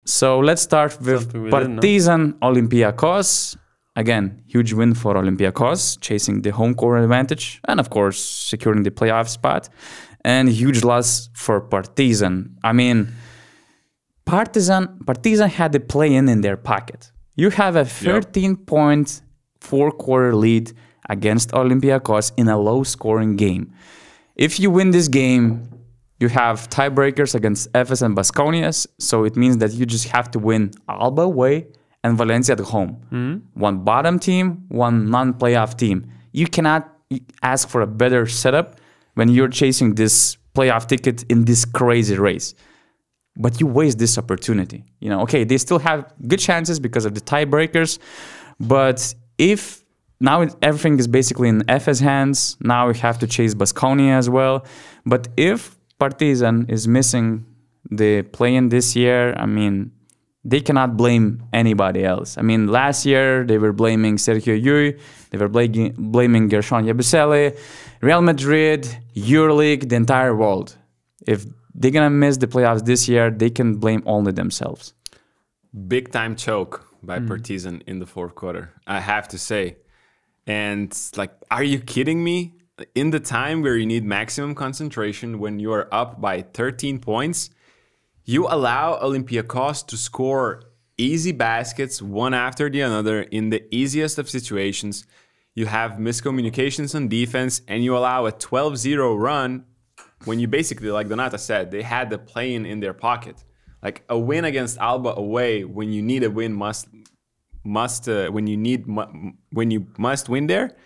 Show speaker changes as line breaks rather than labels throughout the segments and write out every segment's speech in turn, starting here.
So let's start with Partizan Olympiacos. Again, huge win for Olympiacos, chasing the home court advantage and, of course, securing the playoff spot. And huge loss for Partizan. I mean, Partizan had the play-in their pocket. You have a 13-point four-quarter lead against Olympiacos in a low-scoring game. If you win this game, you have tiebreakers against Efes and Baskonias, so it means that you just have to win Alba away and Valencia at home. One bottom team, one non-playoff team. You cannot ask for a better setup when you're chasing this playoff ticket in this crazy race. But you waste this opportunity. You know, okay, they still have good chances because of the tiebreakers, but if now everything is basically in Efes' hands, now we have to chase Baskonia as well. But if Partizan is missing the play-in this year, I mean, they cannot blame anybody else. I mean, last year they were blaming Sergio Llull, they were blaming Gershon Yabusele, Real Madrid, EuroLeague, the entire world. If they're gonna miss the playoffs this year, they can blame only themselves.
Big time choke by Partizan in the fourth quarter, I have to say. And like, are you kidding me? In the time where you need maximum concentration, when you are up by 13 points, you allow Olympiacos to score easy baskets one after the other in the easiest of situations. You have miscommunications on defense, and you allow a 12-0 run when you basically, like Donata said, they had the play-in in their pocket. Like a win against Alba away, when you need a win when you must win there,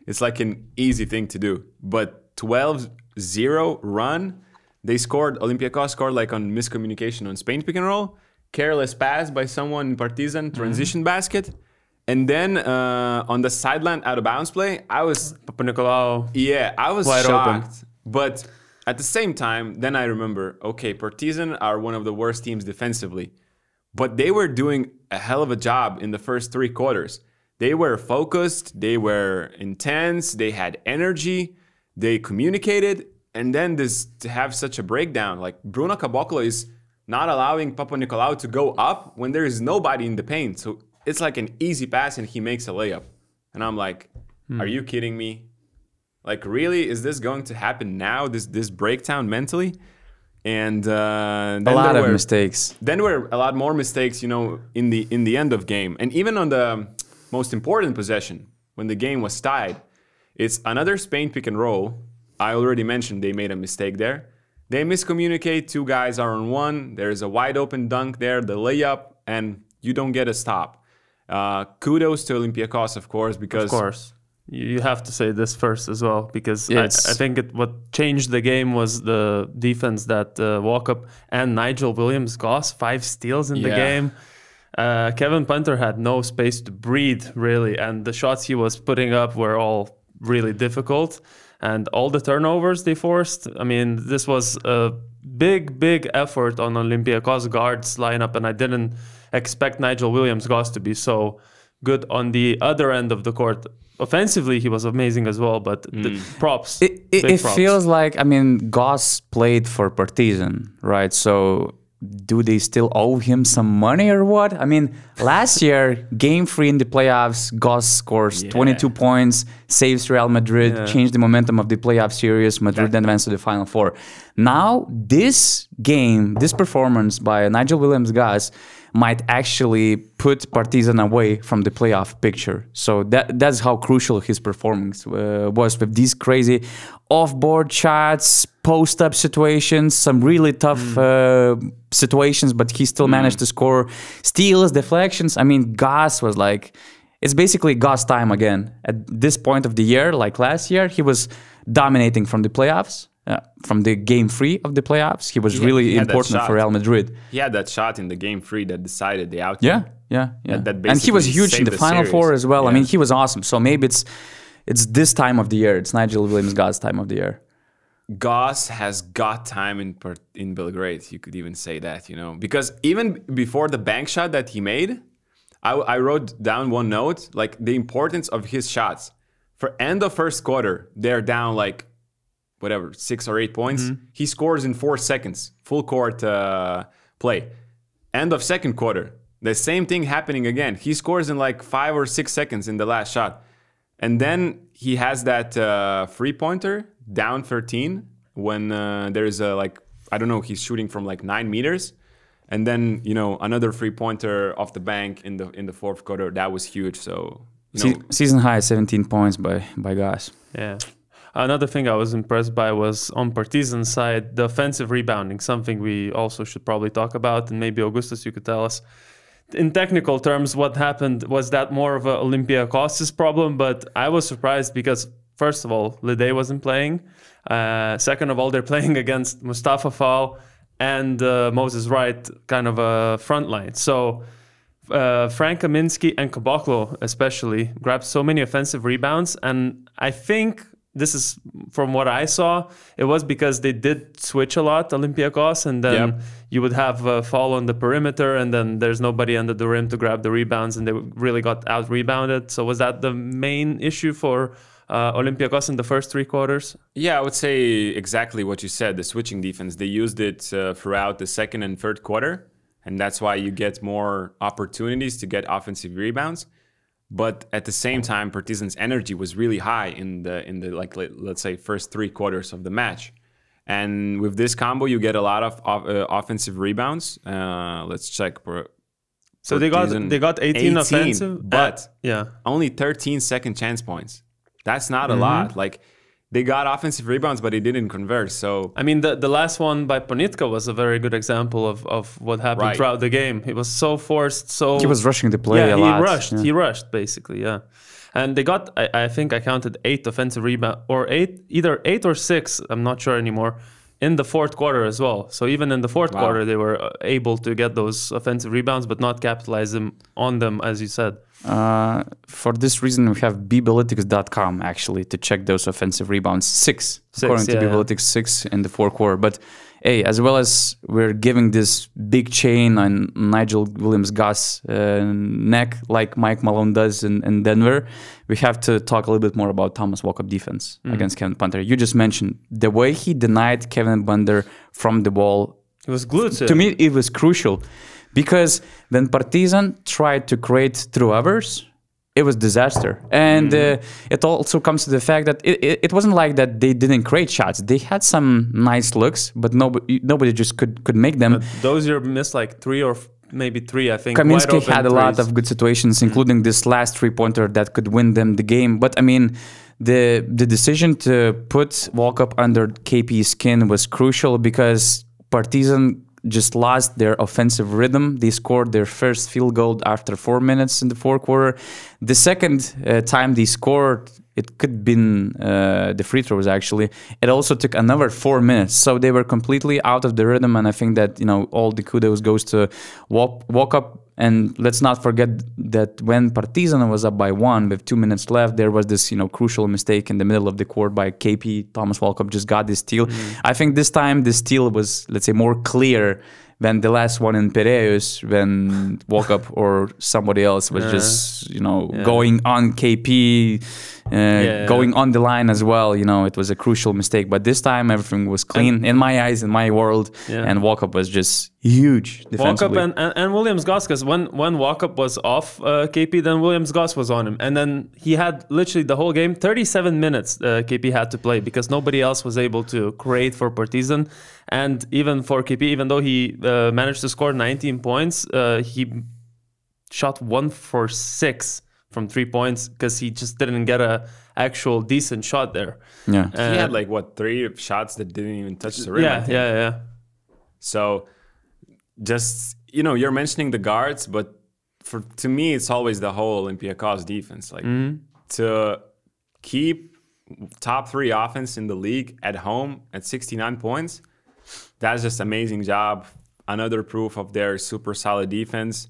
it's like an easy thing to do. But 12-0 run, Olympiacos scored like on miscommunication on Spain pick and roll, careless pass by someone in Partizan, transition basket. And then on the sideline out of bounds play, I was
Papanikolaou.
Yeah, I was
wide
shocked.
Open.
But at the same time, then I remember, okay, Partizan are one of the worst teams defensively. But they were doing a hell of a job in the first three quarters. They were focused, they were intense, they had energy, they communicated, and then to have such a breakdown, like Bruno Caboclo is not allowing Papanikolaou to go up when there is nobody in the paint. So it's like an easy pass and he makes a layup. And I'm like, are you kidding me? Like, really, is this going to happen now, this breakdown mentally? And then
a lot of mistakes.
Then there were a lot more mistakes, you know, in the end of game. And even on the most important possession, when the game was tied, it's another Spain pick and roll. I already mentioned they made a mistake there. They miscommunicate, two guys are on one, there's a wide open dunk there, the layup, and you don't get a stop. Kudos to Olympiacos, of course, because...
Of course. You have to say this first as well, because I think what changed the game was the defense that Walkup and Nigel Williams-Goss, 5 steals in the game. Kevin Punter had no space to breathe, really, and the shots he was putting up were all really difficult. And all the turnovers they forced, I mean, this was a big effort on Olympiacos guards lineup, and I didn't expect Nigel Williams-Goss to be so good on the other end of the court. Offensively, he was amazing as well, but the props.
It feels like, I mean, Goss played for Partizan, right? So do they still owe him some money or what? I mean, last year, game 3 in the playoffs, Goss scores 22 points, saves Real Madrid, changed the momentum of the playoff series. Madrid then advanced to the Final Four. Now, this game, this performance by Nigel Williams-Goss might actually put Partizan away from the playoff picture. So that's how crucial his performance was, with these crazy off-board shots, post-up situations, some really tough situations, but he still managed to score steals, deflections. I mean, Goss was like, it's basically Goss time again. At this point of the year, like last year, he was dominating from the playoffs. From the game 3 of the playoffs, he was really important for Real Madrid.
He had that shot in the game 3 that decided the outcome.
Yeah. And he was huge in the Final Four as well. I mean, he was awesome. So maybe it's this time of the year. It's Nigel Williams-Goss time of the year.
Goss has got time in Belgrade. You could even say that, you know, because even before the bank shot that he made, I wrote down one note, like the importance of his shots. For end of first quarter, they're down like whatever, 6 or 8 points. He scores in 4 seconds, full court play. end of second quarter, the same thing happening again. He scores in like 5 or 6 seconds in the last shot. And then he has that three-pointer down 13 when there's a like, I don't know, he's shooting from like 9 meters. And then, you know, another three-pointer off the bank in the fourth quarter. That was huge. So, you know,
season high 17 points by Gas.
Yeah. Another thing I was impressed by was on Partizan's side, the offensive rebounding, something we also should probably talk about. And maybe Augustus, you could tell us. In technical terms, what happened was that more of an Olympiacos problem, but I was surprised because, first of all, Lede wasn't playing. Second of all, they're playing against Mustafa Fall and Moses Wright, kind of a front line. So Frank Kaminsky and Kabaklo especially grabbed so many offensive rebounds, and I think this is from what I saw, it was because they did switch a lot, Olympiacos, and then you would have Fall on the perimeter, and then there's nobody under the rim to grab the rebounds, and they really got out-rebounded. So was that the main issue for Olympiacos in the first 3 quarters?
Yeah, I would say exactly what you said, the switching defense. They used it throughout the second and third quarter, and that's why you get more opportunities to get offensive rebounds. But at the same time, Partizan's energy was really high in the like let's say first 3 quarters of the match, and with this combo, you get a lot of offensive rebounds. Let's check.
So they got 18 offensive,
but only 13 second chance points. That's not a lot. Like, they got offensive rebounds, but they didn't convert. So
I mean, the last one by Ponitka was a very good example of what happened throughout the game. He was so forced, so
he was rushing the play a lot.
He rushed basically, And they got, I think I counted 8 offensive rebounds, or either 8 or 6. I'm not sure anymore. In the fourth quarter as well. So even in the fourth quarter, they were able to get those offensive rebounds, but not capitalize on them, as you said.
For this reason, we have bbalytics.com actually to check those offensive rebounds. 6 according to bbalytics, 6 in the fourth quarter. But hey, as well as we're giving this big chain on Nigel Williams-Goss neck, like Mike Malone does in Denver, we have to talk a little bit more about Thomas Walkup defense against Kevin Panther. You just mentioned the way he denied Kevin Panther from the ball.
It was glued
to me, it was crucial. Because when Partizan tried to create through others, it was disaster. And it also comes to the fact that it wasn't like that they didn't create shots. They had some nice looks, but nobody just could make them.
But those you missed like 3 or maybe 3, I think.
Kaminsky had a lot of good situations, including this last three-pointer that could win them the game. But I mean, the decision to put Walkup under KP's skin was crucial because Partizan just lost their offensive rhythm. They scored their first field goal after 4 minutes in the fourth quarter. The second time they scored, it could have been the free throws actually. It also took another 4 minutes. So they were completely out of the rhythm, and I think that, you know, all the kudos goes to Walkup. And let's not forget that when Partizan was up by 1 with 2 minutes left, there was this, you know, crucial mistake in the middle of the court by KP. Thomas Walkup just got this steal. I think this time the steal was, let's say, more clear than the last one in Piraeus when Walkup or somebody else was just, you know, going on KP, going on the line as well. You know, it was a crucial mistake. But this time everything was clean in my eyes, in my world, and Walkup was just huge defensively.
Walkup and Williams-Goss, because when Walkup was off KP, then Williams-Goss was on him. And then he had literally the whole game, 37 minutes KP had to play because nobody else was able to create for Partizan. And even for KP, even though he managed to score 19 points, he shot 1 for 6 from 3 points because he just didn't get a actual decent shot there.
Yeah, he had like what, 3 shots that didn't even touch the rim.
Yeah.
So just, you know, you're mentioning the guards, but to me, it's always the whole Olympiacos defense. Like to keep top 3 offense in the league at home at 69 points. That's just amazing job. Another proof of their super solid defense.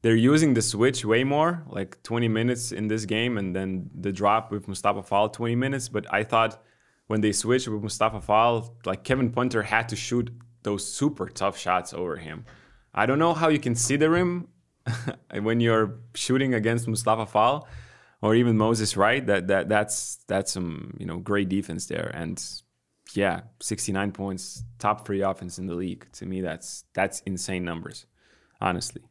They're using the switch way more, like 20 minutes in this game, and then the drop with Mustafa Fall, 20 minutes. But I thought when they switched with Mustafa Fall, like Kevin Panther had to shoot those super tough shots over him. I don't know how you can see the rim when you're shooting against Mustafa Fall or even Moses Wright. That's some, you know, great defense there. And yeah, 69 points, top 3 offense in the league. To me, that's insane numbers. honestly.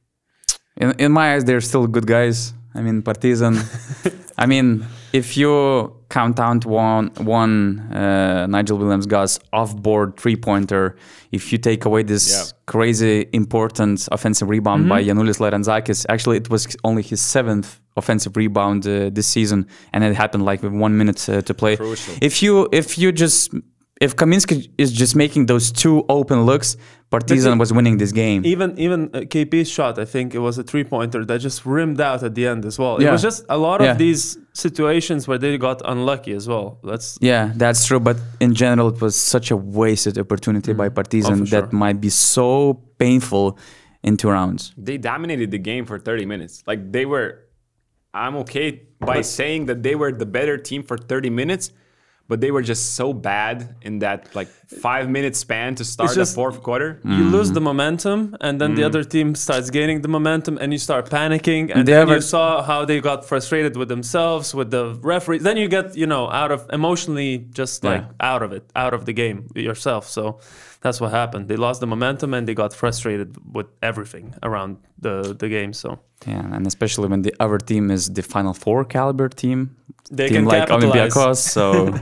In my eyes, they're still good guys. I mean, Partizan. I mean, if you count out one Nigel Williams-Goss off-board three-pointer, if you take away this crazy important offensive rebound by Gianoulis Larantzakis, actually it was only his 7th offensive rebound this season, and it happened like with 1 minute to play.
Crucial.
If Kaminsky is just making those 2 open looks, Partizan was winning this game.
Even KP's shot, I think it was a three-pointer that just rimmed out at the end as well. It was just a lot of these situations where they got unlucky as well.
That's true. But in general, it was such a wasted opportunity by Partizan that might be so painful in 2 rounds.
They dominated the game for 30 minutes. Like I'm okay by saying that they were the better team for 30 minutes. But they were just so bad in that 5-minute span to start the fourth quarter.
You lose the momentum, and then the other team starts gaining the momentum, and you start panicking. And then you saw how they got frustrated with themselves, with the referee. Then you get, out of emotionally just out of the game yourself. So that's what happened. They lost the momentum, and they got frustrated with everything around the game. So
and especially when the other team is the Final Four caliber team.
They can
like
capitalize.
Olympiacos. So